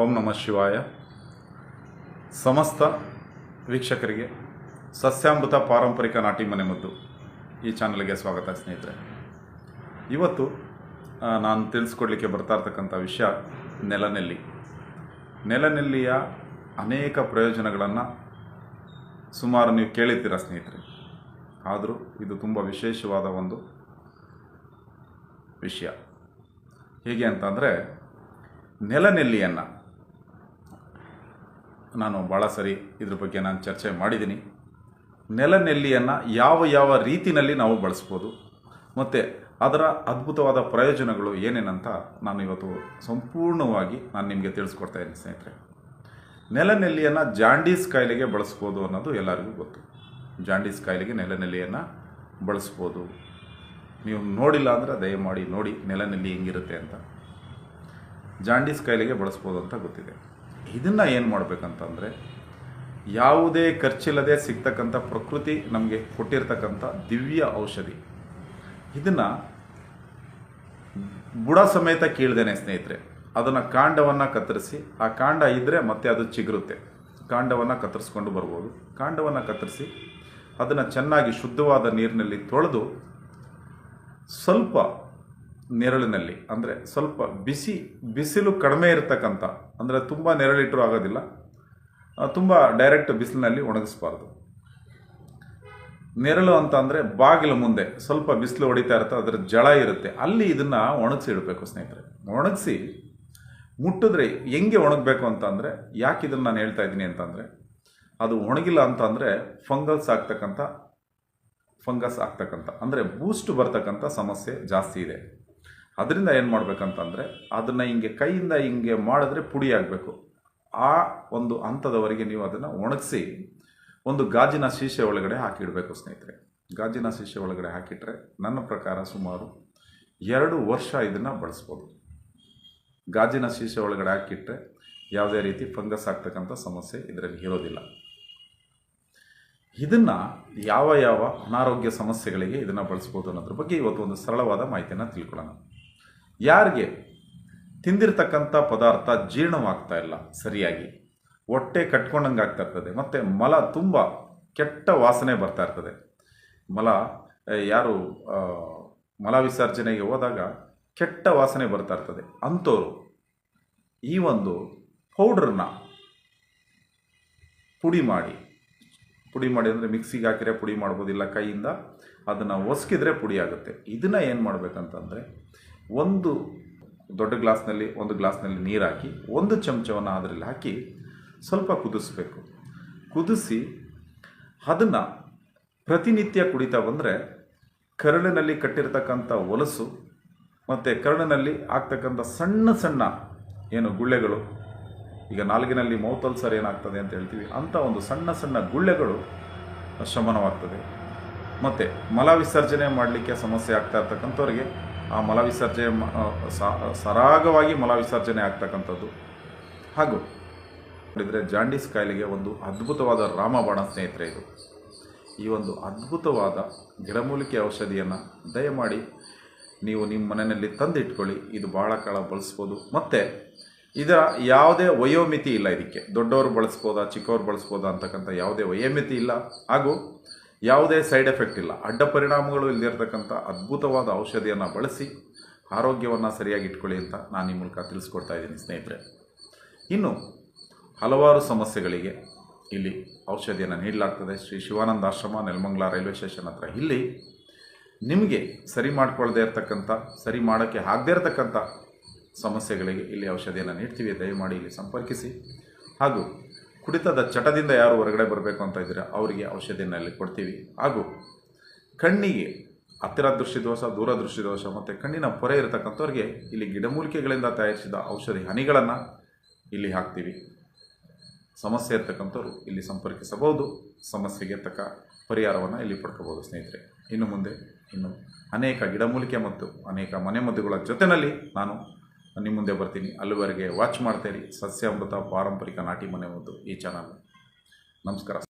ಓಂ ನಮಃ ಶಿವಾಯ. ಸಮಸ್ತ ವೀಕ್ಷಕರಿಗೆ ಸಸ್ಯಾಮೃತ ಪಾರಂಪರಿಕ ನಾಟಿ ಮನೆಮದ್ದು ಈ ಚಾನಲ್ಗೆ ಸ್ವಾಗತ ಸ್ನೇಹಿತರೆ. ಇವತ್ತು ನಾನು ತಿಳಿಸ್ಕೊಡ್ಲಿಕ್ಕೆ ಬರ್ತಾ ಇರ್ತಕ್ಕಂಥ ವಿಷಯ ನೆಲನೆಲ್ಲಿ. ನೆಲನೆಲ್ಲಿಯ ಅನೇಕ ಪ್ರಯೋಜನಗಳನ್ನು ಸುಮಾರು ನೀವು ಕೇಳಿದ್ದೀರ ಸ್ನೇಹಿತರೆ. ಆದರೂ ಇದು ತುಂಬ ವಿಶೇಷವಾದ ಒಂದು ವಿಷಯ. ಹೇಗೆ ಅಂತಂದರೆ, ನೆಲನೆಲ್ಲಿಯನ್ನು ನಾನು ಭಾಳ ಸರಿ ಇದ್ರ ಬಗ್ಗೆ ನಾನು ಚರ್ಚೆ ಮಾಡಿದ್ದೀನಿ. ನೆಲನೆಲ್ಲಿಯನ್ನು ಯಾವ ರೀತಿಯಲ್ಲಿ ನಾವು ಬಳಸ್ಬೋದು ಮತ್ತು ಅದರ ಅದ್ಭುತವಾದ ಪ್ರಯೋಜನಗಳು ಏನೇನಂತ ನಾನು ಇವತ್ತು ಸಂಪೂರ್ಣವಾಗಿ ನಾನು ನಿಮಗೆ ತಿಳಿಸ್ಕೊಡ್ತಾ ಇದ್ದೀನಿ ಸ್ನೇಹಿತರೆ. ನೆಲನೆಲ್ಲಿಯನ್ನು ಜಾಂಡೀಸ್ ಕಾಯಿಲೆಗೆ ಬಳಸ್ಬೋದು ಅನ್ನೋದು ಎಲ್ಲರಿಗೂ ಗೊತ್ತು. ಜಾಂಡೀಸ್ ಕಾಯಿಲೆಗೆ ನೆಲನೆಲ್ಲಿಯನ್ನು ಬಳಸ್ಬೋದು. ನೀವು ನೋಡಿಲ್ಲ ಅಂದರೆ ದಯಮಾಡಿ ನೋಡಿ ನೆಲನೆಲ್ಲಿ ಹೆಂಗಿರುತ್ತೆ ಅಂತ. ಜಾಂಡೀಸ್ ಕಾಯಿಲೆಗೆ ಬಳಸ್ಬೋದು ಅಂತ ಗೊತ್ತಿದೆ. ಇದನ್ನು ಏನು ಮಾಡಬೇಕಂತಂದರೆ, ಯಾವುದೇ ಖರ್ಚಿಲ್ಲದೆ ಸಿಗ್ತಕ್ಕಂಥ ಪ್ರಕೃತಿ ನಮಗೆ ಕೊಟ್ಟಿರ್ತಕ್ಕಂಥ ದಿವ್ಯ ಔಷಧಿ. ಇದನ್ನು ಬುಡ ಸಮೇತ ಕೀಳ್ದೇನೆ ಸ್ನೇಹಿತರೆ, ಅದನ್ನು ಕಾಂಡವನ್ನು ಕತ್ತರಿಸಿ, ಆ ಕಾಂಡ ಇದ್ದರೆ ಮತ್ತೆ ಅದು ಚಿಗುರುತ್ತೆ. ಕಾಂಡವನ್ನು ಕತ್ತರಿಸ್ಕೊಂಡು ಬರ್ಬೋದು. ಕಾಂಡವನ್ನು ಕತ್ತರಿಸಿ ಅದನ್ನು ಚೆನ್ನಾಗಿ ಶುದ್ಧವಾದ ನೀರಿನಲ್ಲಿ ತೊಳೆದು ಸ್ವಲ್ಪ ನೆರಳಿನಲ್ಲಿ, ಅಂದರೆ ಸ್ವಲ್ಪ ಬಿಸಿಲು ಕಡಿಮೆ ಇರತಕ್ಕಂಥ, ಅಂದರೆ ತುಂಬ ನೆರಳಿಟ್ಟರೂ ಆಗೋದಿಲ್ಲ, ತುಂಬ ಡೈರೆಕ್ಟ್ ಬಿಸಿಲಿನಲ್ಲಿ ಒಣಗಿಸ್ಬಾರ್ದು. ನೆರಳು ಅಂತ ಅಂದರೆ ಬಾಗಿಲ ಮುಂದೆ ಸ್ವಲ್ಪ ಬಿಸಿಲು ಹೊಡಿತಾ ಇರುತ್ತೆ, ಅದರ ಜಳ ಇರುತ್ತೆ, ಅಲ್ಲಿ ಇದನ್ನು ಒಣಗಿಸಿ ಇಡಬೇಕು ಸ್ನೇಹಿತರೆ. ಒಣಗಿಸಿ ಮುಟ್ಟಿದ್ರೆ ಹೆಂಗೆ ಒಣಗಬೇಕು ಅಂತಂದರೆ, ಯಾಕೆ ಇದನ್ನು ನಾನು ಹೇಳ್ತಾ ಇದ್ದೀನಿ ಅಂತಂದರೆ, ಅದು ಒಣಗಿಲ್ಲ ಅಂತಂದರೆ ಫಂಗಸ್ ಆಗ್ತಕ್ಕಂಥ ಅಂದರೆ ಬೂಸ್ಟ್ ಬರ್ತಕ್ಕಂಥ ಸಮಸ್ಯೆ ಜಾಸ್ತಿ ಇದೆ. ಅದರಿಂದ ಏನು ಮಾಡಬೇಕಂತಂದರೆ, ಅದನ್ನು ಹಿಂಗೆ ಕೈಯಿಂದ ಹಿಂಗೆ ಮಾಡಿದ್ರೆ ಪುಡಿ ಆಗಬೇಕು. ಆ ಒಂದು ಹಂತದವರೆಗೆ ನೀವು ಅದನ್ನು ಒಣಗಿಸಿ ಒಂದು ಗಾಜಿನ ಶೀಶೆ ಒಳಗಡೆ ಹಾಕಿಡಬೇಕು ಸ್ನೇಹಿತರೆ. ಗಾಜಿನ ಶೀಶೆ ಒಳಗಡೆ ಹಾಕಿಟ್ರೆ ನನ್ನ ಪ್ರಕಾರ ಸುಮಾರು 2 ವರ್ಷ ಇದನ್ನು ಬಳಸ್ಬೋದು. ಗಾಜಿನ ಶೀಶೆ ಒಳಗಡೆ ಹಾಕಿಟ್ರೆ ಯಾವುದೇ ರೀತಿ ಫಂಗಸ್ ಆಗ್ತಕ್ಕಂಥ ಸಮಸ್ಯೆ ಇದರಲ್ಲಿ ಇರೋದಿಲ್ಲ. ಇದನ್ನು ಯಾವ ಅನಾರೋಗ್ಯ ಸಮಸ್ಯೆಗಳಿಗೆ ಇದನ್ನು ಬಳಸ್ಬೋದು ಅನ್ನೋದ್ರ ಬಗ್ಗೆ ಇವತ್ತು ಒಂದು ಸರಳವಾದ ಮಾಹಿತಿಯನ್ನು ತಿಳ್ಕೊಳ್ಳೋಣ. ಯಾರಿಗೆ ತಿಂದಿರ್ತಕ್ಕಂಥ ಪದಾರ್ಥ ಜೀರ್ಣವಾಗ್ತಾ ಇಲ್ಲ ಸರಿಯಾಗಿ, ಹೊಟ್ಟೆ ಕಟ್ಕೊಂಡಂಗೆ ಆಗ್ತಾ ಇರ್ತದೆ, ಮತ್ತು ಮಲ ತುಂಬ ಕೆಟ್ಟ ವಾಸನೆ ಬರ್ತಾ ಇರ್ತದೆ, ಯಾರು ಮಲ ವಿಸರ್ಜನೆಗೆ ಹೋದಾಗ ಕೆಟ್ಟ ವಾಸನೆ ಬರ್ತಾ ಇರ್ತದೆ, ಅಂಥವ್ರು ಈ ಒಂದು ಪೌಡ್ರನ್ನ ಪುಡಿ ಮಾಡಿ ಅಂದರೆ ಮಿಕ್ಸಿಗೆ ಹಾಕಿದ್ರೆ ಪುಡಿ ಮಾಡ್ಬೋದಿಲ್ಲ, ಕೈಯಿಂದ ಅದನ್ನು ಒಸಕಿದ್ರೆ ಪುಡಿ ಆಗುತ್ತೆ. ಇದನ್ನು ಏನು ಮಾಡಬೇಕಂತಂದರೆ, ಒಂದು ದೊಡ್ಡ ಗ್ಲಾಸ್ನಲ್ಲಿ 1 ಗ್ಲಾಸ್ನಲ್ಲಿ ನೀರು ಹಾಕಿ 1 ಚಮಚವನ್ನು ಅದರಲ್ಲಿ ಹಾಕಿ ಸ್ವಲ್ಪ ಕುದಿಸ್ಬೇಕು. ಕುದಿಸಿ ಅದನ್ನು ಪ್ರತಿನಿತ್ಯ ಕುಡಿತಾ ಬಂದರೆ ಕರುಳಿನಲ್ಲಿ ಕಟ್ಟಿರ್ತಕ್ಕಂಥ ಹೊಲಸು ಮತ್ತು ಕರುಳಿನಲ್ಲಿ ಆಗ್ತಕ್ಕಂಥ ಸಣ್ಣ ಏನು ಗುಳ್ಳೆಗಳು, ಈಗ ನಾಲ್ಗಿನಲ್ಲಿ ಮೌತ್ ಅಲ್ಸರ್ ಏನಾಗ್ತದೆ ಅಂತ ಹೇಳ್ತೀವಿ, ಅಂಥ ಒಂದು ಸಣ್ಣ ಗುಳ್ಳೆಗಳು ಶಮನವಾಗ್ತದೆ. ಮತ್ತು ಮಲ ವಿಸರ್ಜನೆ ಮಾಡಲಿಕ್ಕೆ ಸಮಸ್ಯೆ ಆಗ್ತಾ ಇರ್ತಕ್ಕಂಥವ್ರಿಗೆ ಆ ಮಲ ವಿಸರ್ಜನೆ ಸರಾಗವಾಗಿ ಮಲ ವಿಸರ್ಜನೆ ಆಗ್ತಕ್ಕಂಥದ್ದು. ಹಾಗೂ ನೋಡಿದರೆ ಜಾಂಡೀಸ್ ಕಾಯಿಲೆಗೆ ಒಂದು ಅದ್ಭುತವಾದ ರಾಮಬಾಣ ಸ್ನೇಹಿತರೆ. ಈ ಒಂದು ಅದ್ಭುತವಾದ ಗಿಡಮೂಲಿಕೆ ಔಷಧಿಯನ್ನು ದಯಮಾಡಿ ನೀವು ನಿಮ್ಮ ಮನೆಯಲ್ಲಿ ತಂದಿಟ್ಕೊಳ್ಳಿ. ಇದು ಭಾಳ ಕಾಲ ಬಳಸ್ಬೋದು. ಮತ್ತು ಇದರ ಯಾವುದೇ ವಯೋಮಿತಿ ಇಲ್ಲ. ಇದಕ್ಕೆ ದೊಡ್ಡವರು ಬಳಸ್ಬೋದಾ, ಚಿಕ್ಕವರು ಬಳಸ್ಬೋದಾ ಅಂತಕ್ಕಂಥ ಯಾವುದೇ ವಯೋಮಿತಿ ಇಲ್ಲ. ಹಾಗೂ ಯಾವುದೇ ಸೈಡ್ ಎಫೆಕ್ಟ್ ಇಲ್ಲ. ಅಡ್ಡ ಪರಿಣಾಮಗಳು ಇಲ್ಲದಿರ್ತಕ್ಕಂಥ ಅದ್ಭುತವಾದ ಔಷಧಿಯನ್ನು ಬಳಸಿ ಆರೋಗ್ಯವನ್ನು ಸರಿಯಾಗಿ ಇಟ್ಕೊಳ್ಳಿ ಅಂತ ನಾನು ಈ ಮೂಲಕ ತಿಳಿಸ್ಕೊಡ್ತಾ ಇದ್ದೀನಿ ಸ್ನೇಹಿತರೆ. ಇನ್ನು ಹಲವಾರು ಸಮಸ್ಯೆಗಳಿಗೆ ಇಲ್ಲಿ ಔಷಧಿಯನ್ನು ನೀಡಲಾಗ್ತದೆ. ಶ್ರೀ ಶಿವಾನಂದ ಆಶ್ರಮ, ನೆಲಮಂಗಲ ರೈಲ್ವೆ ಸ್ಟೇಷನ್ ಹತ್ರ. ಇಲ್ಲಿ ನಿಮಗೆ ಸರಿ ಮಾಡ್ಕೊಳ್ಳದೆ ಇರತಕ್ಕಂಥ, ಸರಿ ಮಾಡೋಕ್ಕೆ ಆಗದೇ ಇರತಕ್ಕಂಥ ಸಮಸ್ಯೆಗಳಿಗೆ ಇಲ್ಲಿ ಔಷಧಿಯನ್ನು ನೀಡ್ತೀವಿ. ದಯಮಾಡಿ ಇಲ್ಲಿ ಸಂಪರ್ಕಿಸಿ. ಹಾಗೂ ಕುಡಿತದ ಚಟದಿಂದ ಯಾರು ಹೊರಗಡೆ ಬರಬೇಕು ಅಂತ ಇದ್ದರೆ ಅವರಿಗೆ ಔಷಧಿಯನ್ನು ಇಲ್ಲಿ ಕೊಡ್ತೀವಿ. ಹಾಗೂ ಕಣ್ಣಿಗೆ ಹತ್ತಿರ ದೃಷ್ಟಿದೋಷ, ದೂರ ದೃಷ್ಟಿದೋಷ ಮತ್ತು ಕಣ್ಣಿನ ಪೊರೆ ಇರತಕ್ಕಂಥವ್ರಿಗೆ ಇಲ್ಲಿ ಗಿಡಮೂಲಿಕೆಗಳಿಂದ ತಯಾರಿಸಿದ ಔಷಧಿ ಹನಿಗಳನ್ನು ಇಲ್ಲಿ ಹಾಕ್ತೀವಿ. ಸಮಸ್ಯೆ ಇರ್ತಕ್ಕಂಥವ್ರು ಇಲ್ಲಿ ಸಂಪರ್ಕಿಸಬಹುದು. ಸಮಸ್ಯೆಗೆ ತಕ್ಕ ಪರಿಹಾರವನ್ನು ಇಲ್ಲಿ ಪಡ್ಕೋಬೋದು ಸ್ನೇಹಿತರೆ. ಇನ್ನು ಮುಂದೆ ಅನೇಕ ಗಿಡಮೂಲಿಕೆ ಮತ್ತು ಅನೇಕ ಮನೆಮದ್ದುಗಳ ಜೊತೆಯಲ್ಲಿ ನಾನು ನಿಮ್ಮ ಮುಂದೆ ಬರ್ತೀನಿ. ಅಲ್ಲಿವರೆಗೆ ವಾಚ್ ಮಾಡ್ತೀರಿ ಸಸ್ಯಾಮೃತ ಪಾರಂಪರಿಕ ನಾಟಿ ಮನೆಮದ್ದು ಈ ಚಾನಲ್. ನಮಸ್ಕಾರ.